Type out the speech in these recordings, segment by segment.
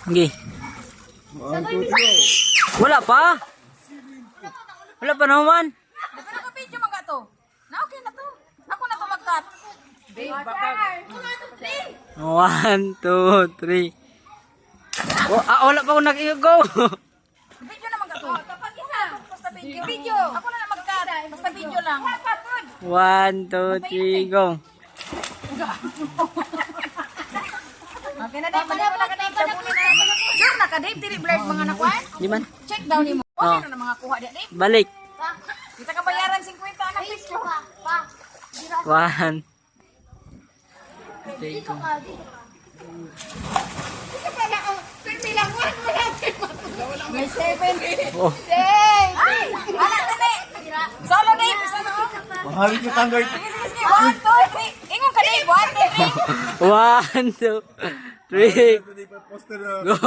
Sige. Wala pa? Wala pa naman. Pero ka-video mga to. Na okay na to. Ako na to mag-cut. One, two, three. Wala pa ako nag-go. Video na mga to. Kapag isa. Basta video. Video. Ako na mag-cut. Basta video lang. One, two, three, go. Okay na Dave. Mali mo na ka-Dave. Sure na ka-Dave. Dili blurred mga nakwan. Di man? Check down ni mo. Okay na mga kuha dia Dave. Balik. Kita ka bayaran 50 anak. One. Three, go. May 7. Oh. Ay! Wala na Dave. Solo Dave. Mahal ko tanggay. Sige, sige, sige. 1, 2, 3. Ingon ka Dave. 1, 2, 3. One, two, three, Poster go.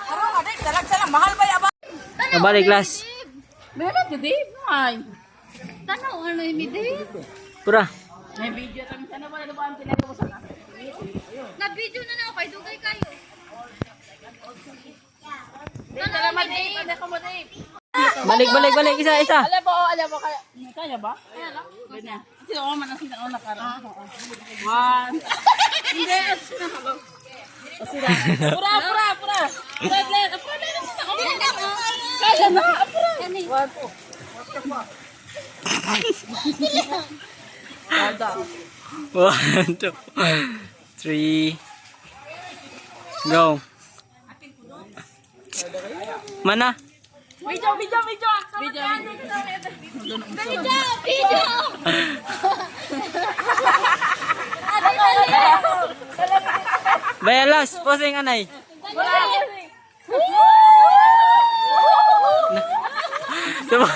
Ano nga Dave? Talagsa lang. Mahal ba yaba? Balik, class. Meron ka Dave. Ay. Tanaw ano ini Dave? Pura. May video kami sana wala na ba ang tinagawa sa na? Na video na ako kay dugay kayo. Salamat Dave. Ano ka mo Dave? Balik. Isa. Alam mo kaya ba? Kaya lang. Ganyan. Kasi ako man ang sinang nakaraan. 1. Hindi as na ako. Pura. Pura. Pura lang. Kaya na. Pura. 1, 2, 3, go. Mana? Video. Bayalas, posing anay. Diba?